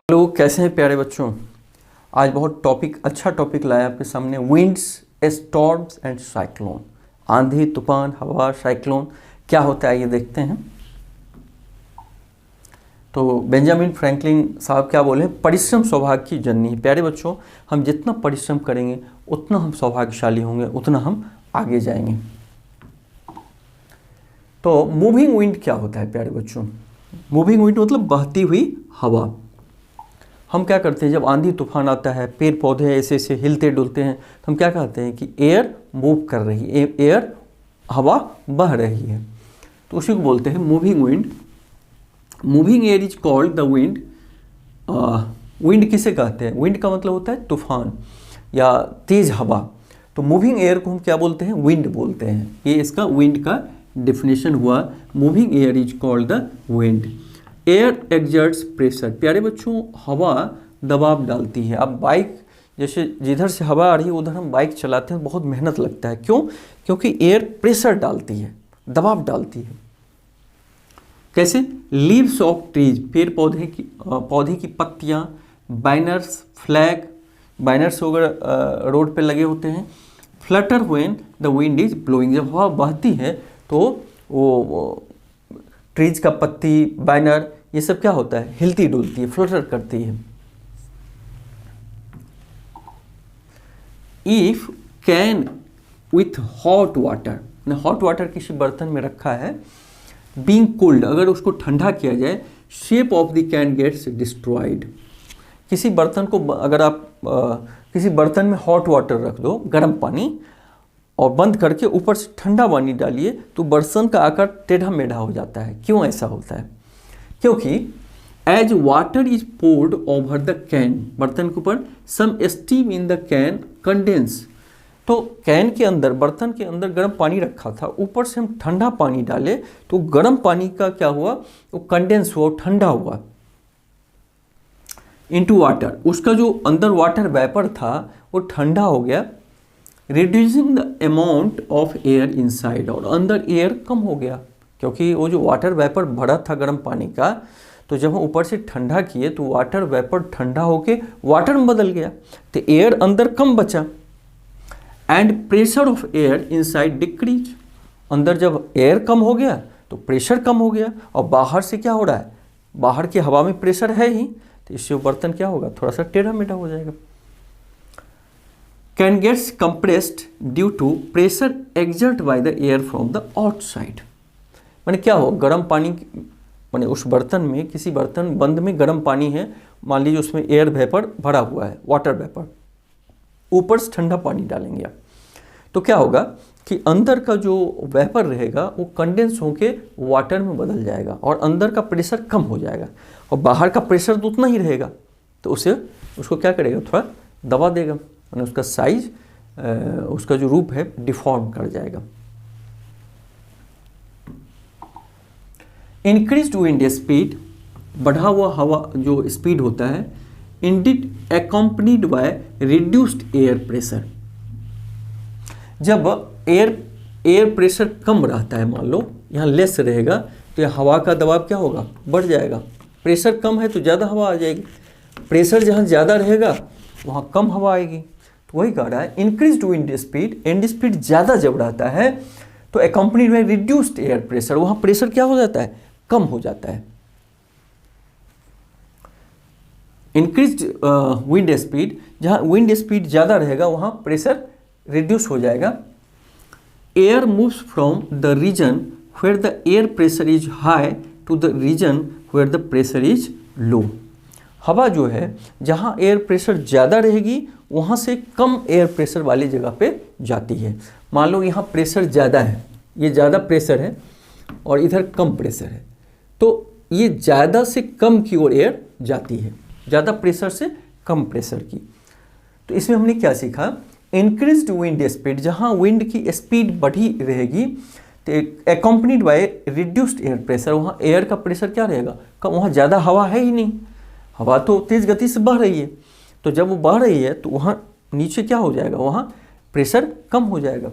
Hello, कैसे हैं प्यारे बच्चों। आज बहुत अच्छा टॉपिक लाया आपके सामने। Winds, storms and cyclone. आंधी, तूफान, हवा, साइक्लोन क्या होता है ये देखते हैं। तो बेंजामिन फ्रैंकलिन साहब क्या बोले, परिश्रम सौभाग्य की जननी। प्यारे बच्चों, हम जितना परिश्रम करेंगे उतना हम सौभाग्यशाली होंगे, उतना हम आगे जाएंगे। तो मूविंग विंड क्या होता है प्यारे बच्चों। मूविंग विंड मतलब बहती हुई हवा। हम क्या करते हैं, जब आंधी तूफान आता है, पेड़ पौधे ऐसे ऐसे हिलते डुलते हैं, तो हम क्या कहते हैं कि एयर मूव कर रही है, एयर हवा बह रही है, तो उसी को बोलते हैं moving wind. Moving air is called the wind. Wind किसे कहते हैं, विंड का मतलब होता है तूफान या तेज हवा। तो मूविंग एयर को हम क्या बोलते हैं, विंड बोलते हैं। ये इसका विंड का डेफिनेशन हुआ। Moving air is called the wind. Air exerts pressure. प्यारे बच्चों, हवा दबाव डालती है। अब बाइक, जैसे जिधर से हवा आ रही है उधर हम बाइक चलाते हैं, बहुत मेहनत लगता है। क्यों? क्योंकि एयर प्रेशर डालती है, दबाव डालती है। कैसे? लीव्स ऑफ ट्रीज, पेड़ पौधे की पत्तियां, बैनर्स, फ्लैग, बैनर्स वगैरह रोड पे लगे होते हैं। Flutter when the wind is blowing, जब हवा बहती है तो वो ट्रीज का पत्ती, बैनर, ये सब क्या होता है, हिलती डुलती है, फ्लटर करती है। If can with hot water, hot water किसी बर्तन में रखा है, बीइंग कोल्ड, अगर उसको ठंडा किया जाए, shape of the can gets destroyed. किसी बर्तन को अगर आप किसी बर्तन में हॉट वाटर रख दो, गर्म पानी, और बंद करके ऊपर से ठंडा पानी डालिए, तो बर्तन का आकार टेढ़ा मेढ़ा हो जाता है। क्यों ऐसा होता है? क्योंकि as water is poured over the can, बर्तन के ऊपर, some steam in the can condense. तो कैन के अंदर, बर्तन के अंदर गर्म पानी रखा था, ऊपर से हम ठंडा पानी डाले तो गर्म पानी का क्या हुआ, वो कंडेंस हुआ, ठंडा हुआ इनटू वाटर। उसका जो अंदर वाटर वेपर था वो ठंडा हो गया, reducing the amount of air inside, और अंदर एयर कम हो गया। क्योंकि वो जो वाटर वेपर भरा था गर्म पानी का, तो जब हम ऊपर से ठंडा किए तो वाटर वेपर ठंडा होके वाटर में बदल गया, तो एयर अंदर कम बचा। And pressure of air inside decrease, अंदर जब एयर कम हो गया तो प्रेशर कम हो गया, और बाहर से क्या हो रहा है, बाहर की हवा में प्रेशर है ही, तो इससे बर्तन क्या होगा, थोड़ा सा टेढ़ा मेढ़ा हो जाएगा। Can gets compressed due to pressure exert by the air from the outside. माने क्या हो, गर्म पानी, माने उस बर्तन में, किसी बर्तन बंद में गर्म पानी है, मान लीजिए उसमें एयर वेपर भरा हुआ है, वाटर वेपर, ऊपर से ठंडा पानी डालेंगे आप, तो क्या होगा कि अंदर का जो वेपर रहेगा वो कंडेंस होके वाटर में बदल जाएगा, और अंदर का प्रेशर कम हो जाएगा, और बाहर का प्रेशर तो उतना ही रहेगा, तो उसको क्या करेगा, थोड़ा दबा देगा, यानी उसका साइज, उसका जो रूप है डिफॉर्म कर जाएगा। इंक्रीज्ड विंड स्पीड, बढ़ा हुआ हवा जो स्पीड होता है, indeed accompanied by reduced air pressure. जब एयर प्रेशर कम रहता है, मान लो यहाँ लेस रहेगा, तो यह हवा का दबाव क्या होगा, बढ़ जाएगा। प्रेशर कम है तो ज़्यादा हवा आ जाएगी, प्रेशर जहाँ ज़्यादा रहेगा वहाँ कम हवा आएगी। तो वही कह रहा है, इंक्रीज्ड विंड स्पीड ज़्यादा जब रहता है तो accompanied by reduced air pressure, वहाँ प्रेशर क्या हो जाता है, कम हो जाता है। इंक्रीज्ड विंड स्पीड, जहाँ विंड स्पीड ज़्यादा रहेगा वहाँ प्रेशर रिड्यूस हो जाएगा। Air moves from the region where the air pressure is high to the region where the pressure is low. हवा जो है, जहाँ एयर प्रेशर ज़्यादा रहेगी वहाँ से कम एयर प्रेशर वाली जगह पे जाती है। मान लो यहाँ प्रेशर ज़्यादा है, ये ज़्यादा प्रेशर है और इधर कम प्रेशर है, तो ये ज़्यादा से कम की ओर एयर जाती है, ज़्यादा प्रेशर से कम प्रेशर की। तो इसमें हमने क्या सीखा, इंक्रीज्ड विंड स्पीड, जहाँ विंड की स्पीड बढ़ी रहेगी, तो accompanied by reduced air pressure, वहाँ एयर का प्रेशर क्या रहेगा, कम, वहाँ ज़्यादा हवा है ही नहीं, हवा तो तेज़ गति से बह रही है, तो जब वो बह रही है तो वहाँ नीचे क्या हो जाएगा, वहाँ प्रेशर कम हो जाएगा।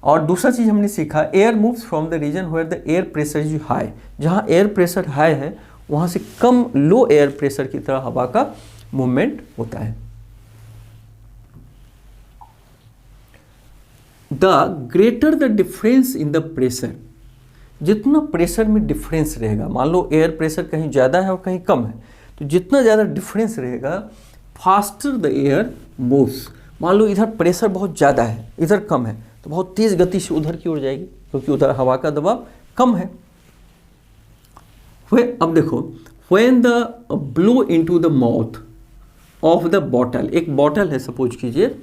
और दूसरा चीज़ हमने सीखा, air moves from the region where the air pressure is high, जहाँ एयर प्रेशर हाई है वहाँ से कम लो एयर प्रेशर की तरह हवा का मूवमेंट होता है। The greater the difference in the pressure, जितना प्रेशर में डिफरेंस रहेगा, मान लो एयर प्रेशर कहीं ज़्यादा है और कहीं कम है, तो जितना ज़्यादा डिफरेंस रहेगा फास्टर द एयर मूव्स। मान लो इधर प्रेशर बहुत ज़्यादा है, इधर कम है, तो बहुत तेज़ गति से उधर की ओर जाएगी, क्योंकि उधर हवा का दबाव कम है। अब देखो, when the blow into the mouth of the bottle, एक बॉटल है सपोज कीजिए,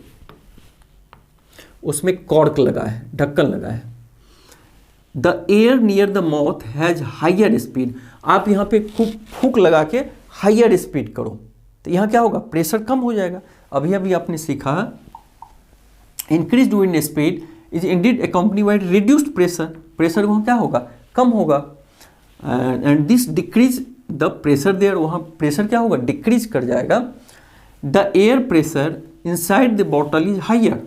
उसमें कॉर्क लगा है, ढक्कन लगा है। The air near the mouth has higher speed, आप यहाँ पे खूब फूंक लगा के हाइयर स्पीड करो, तो यहाँ क्या होगा, प्रेशर कम हो जाएगा। अभी अभी आपने सीखा increase wind speed is indeed accompany by reduced pressure, pressure वहाँ क्या होगा, कम होगा। And this decrease the pressure there, वहाँ प्रेशर क्या होगा, डिक्रीज कर जाएगा। The air pressure inside the bottle is higher,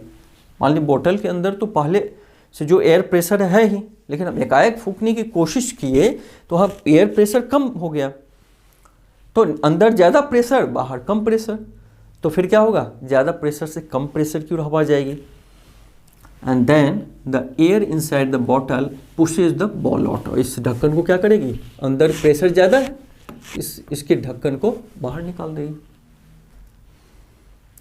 मान ली बोतल के अंदर तो पहले से जो एयर प्रेशर है ही, लेकिन हम एकाएक फूंकने की कोशिश किए तो हम एयर प्रेशर कम हो गया, तो अंदर ज़्यादा प्रेशर, बाहर कम प्रेशर, तो फिर क्या होगा, ज़्यादा प्रेशर से कम प्रेशर की ओर हवा जाएगी। And then the air inside the bottle pushes the ball out, और इस ढक्कन को क्या करेगी, अंदर प्रेशर ज़्यादा है, इसके ढक्कन को बाहर निकाल देगी।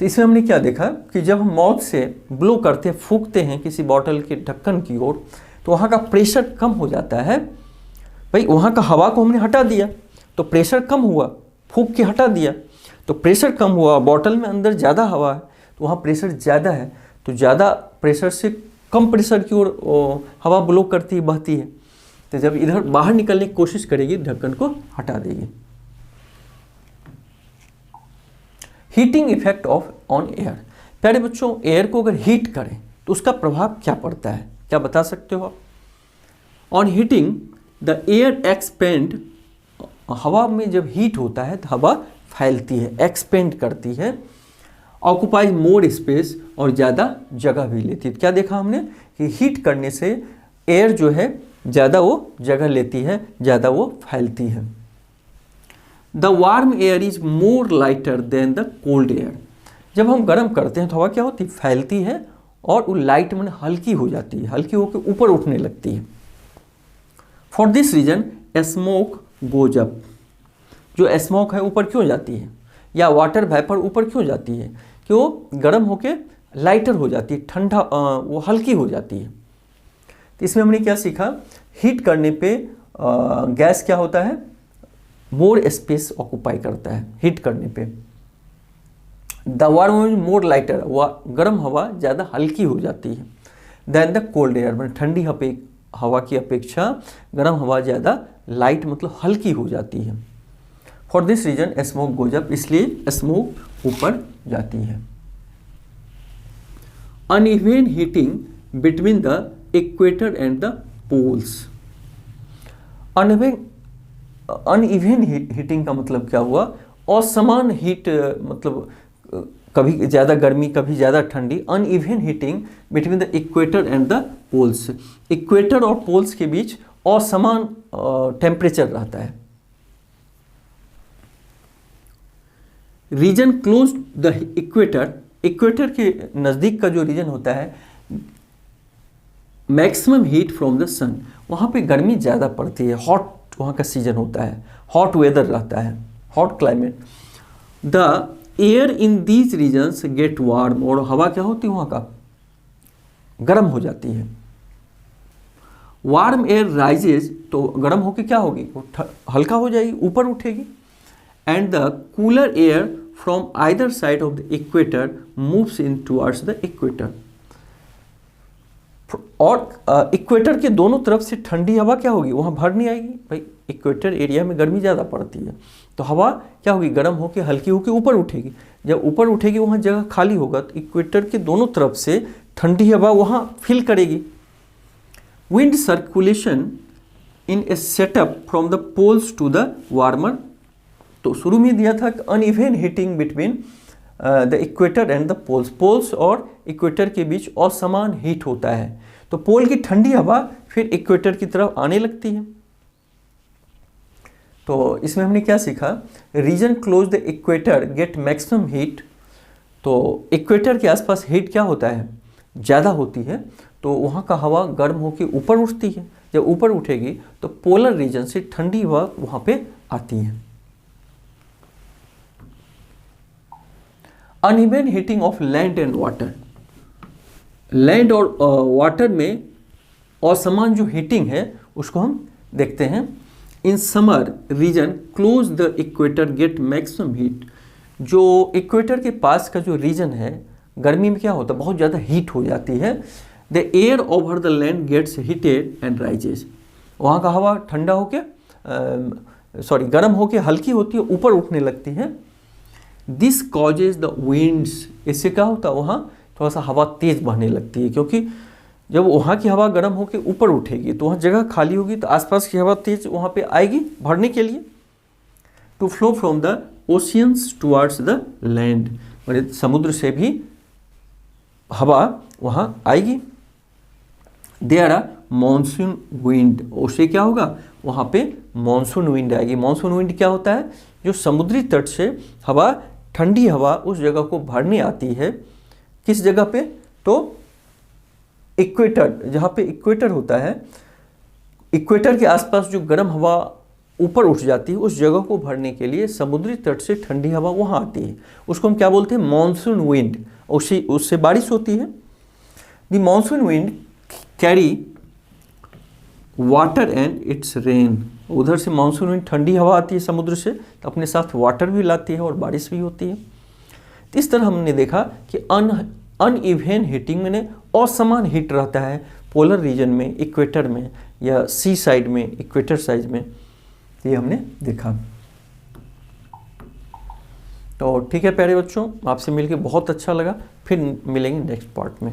तो इसमें हमने क्या देखा कि जब हम माउथ से ब्लो करते हैं, फूंकते हैं किसी बॉटल के ढक्कन की ओर, तो वहाँ का प्रेशर कम हो जाता है। भाई वहाँ का हवा को हमने हटा दिया तो प्रेशर कम हुआ, फूंक के हटा दिया तो प्रेशर कम हुआ, बॉटल में अंदर ज़्यादा हवा है तो वहाँ प्रेशर ज़्यादा है, तो ज़्यादा प्रेशर से कम प्रेशर की ओर हवा ब्लो करती है, बहती है, तो जब इधर बाहर निकलने की कोशिश करेगी ढक्कन को हटा देगी। Heating effect of on air, प्यारे बच्चों एयर को अगर हीट करें तो उसका प्रभाव क्या पड़ता है, क्या बता सकते हो आप? On heating the air expand, हवा में जब हीट होता है तो हवा फैलती है, एक्सपेंड करती है, ऑक्यूपाइज मोर स्पेस, और ज़्यादा जगह भी लेती है। क्या देखा हमने कि हीट करने से एयर जो है ज़्यादा वो जगह लेती है, ज़्यादा वो फैलती है। The warm air is more lighter than the cold air, जब हम गर्म करते हैं तो हवा क्या होती है, फैलती है, और वो लाइट में हल्की हो जाती है, हल्की होकर ऊपर उठने लगती है। For this reason smoke goes up, जो स्मोक है ऊपर क्यों जाती है, या वाटर वेपर ऊपर क्यों जाती है, कि वो गर्म होकर लाइटर हो जाती है, ठंडा वो हल्की हो जाती है। तो इसमें हमने क्या सीखा, हीट करने पे गैस क्या होता है, मोर स्पेस ऑक्यूपाई करता है हीट करने पे। The warm is more lighter, गर्म हवा ज़्यादा हल्की हो जाती है। देन द कोल्ड एयर, मतलब ठंडी हवा की अपेक्षा गर्म हवा ज़्यादा लाइट मतलब हल्की हो जाती है। For this reason smoke goes up, इसलिए स्मोक ऊपर जाती है। Uneven heating between the equator and the poles, uneven heating का मतलब क्या हुआ, असमान हीट, मतलब कभी ज़्यादा गर्मी कभी ज़्यादा ठंडी। Uneven heating between the equator and the poles, equator और पोल्स के बीच असमान टेम्परेचर रहता है। Region close the equator, equator के नज़दीक का जो रीजन होता है, maximum heat from the sun, वहाँ पे गर्मी ज़्यादा पड़ती है, हॉट वहाँ का सीजन होता है, हॉट वेदर रहता है, hot climate. The air in these regions get warm, और हवा क्या होती है वहाँ का, गर्म हो जाती है। वार्म एयर राइजेज, तो गर्म होकर क्या होगी, वो हल्का हो जाएगी, ऊपर उठेगी। And the cooler air from either side of the equator moves in towards the equator, और इक्वेटर के दोनों तरफ से ठंडी हवा क्या होगी, वहाँ भर नहीं आएगी। भाई इक्वेटर एरिया में गर्मी ज़्यादा पड़ती है, तो हवा क्या होगी, गर्म होकर हल्की होकर ऊपर उठेगी। जब ऊपर उठेगी वहाँ जगह खाली होगा, तो इक्वेटर के दोनों तरफ से ठंडी हवा वहाँ फिल करेगी। Wind circulation in a setup from the poles to the warmer, तो शुरू में दिया था uneven heating between the equator and the poles, poles और इक्वेटर के बीच असमान हीट होता है, तो पोल की ठंडी हवा फिर इक्वेटर की तरफ आने लगती है। तो इसमें हमने क्या सीखा, region close the equator get maximum heat. तो इक्वेटर के आसपास हीट क्या होता है, ज़्यादा होती है, तो वहाँ का हवा गर्म होकर ऊपर उठती है। जब ऊपर उठेगी तो पोलर रीजन से ठंडी हवा वहाँ पे आती है। Uneven heating of land and water, land और वाटर में असमान जो हीटिंग है उसको हम देखते हैं। In summer region close the equator get maximum heat, जो इक्वेटर के पास का जो रीजन है गर्मी में क्या होता है, बहुत ज़्यादा हीट हो जाती है। The air over the land gets heated and rises, वहाँ का हवा ठंडा होके गर्म होके हल्की होती है, ऊपर उठने लगती है। दिस कॉजेज द विंड्स, इससे क्या होता है वहाँ थोड़ा सा हवा तेज बहने लगती है, क्योंकि जब वहाँ की हवा गर्म होकर ऊपर उठेगी तो वहाँ जगह खाली होगी, तो आसपास की हवा तेज वहाँ पे आएगी भरने के लिए। To flow from the oceans towards the land, और समुद्र से भी हवा वहाँ आएगी। देयर आर मानसून विंड, उससे क्या होगा वहाँ पे मानसून विंड आएगी। मानसून विंड क्या होता है, जो समुद्री तट से हवा, ठंडी हवा उस जगह को भरने आती है। किस जगह पे, तो इक्वेटर, जहाँ पे इक्वेटर होता है, इक्वेटर के आसपास जो गर्म हवा ऊपर उठ जाती है उस जगह को भरने के लिए समुद्री तट से ठंडी हवा वहाँ आती है। उसको हम क्या बोलते हैं, मानसून विंड। उससे बारिश होती है। The monsoon wind carry water and it's rain, उधर से मानसून विंड ठंडी हवा आती है समुद्र से, तो अपने साथ वाटर भी लाती है और बारिश भी होती है। तो इस तरह हमने देखा कि अनइवन हीटिंग में असमान हीट रहता है पोलर रीजन में, इक्वेटर में या सी साइड में, इक्वेटर साइड में, ये हमने देखा। तो ठीक है प्यारे बच्चों, आपसे मिलके बहुत अच्छा लगा। फिर मिलेंगे नेक्स्ट पार्ट में।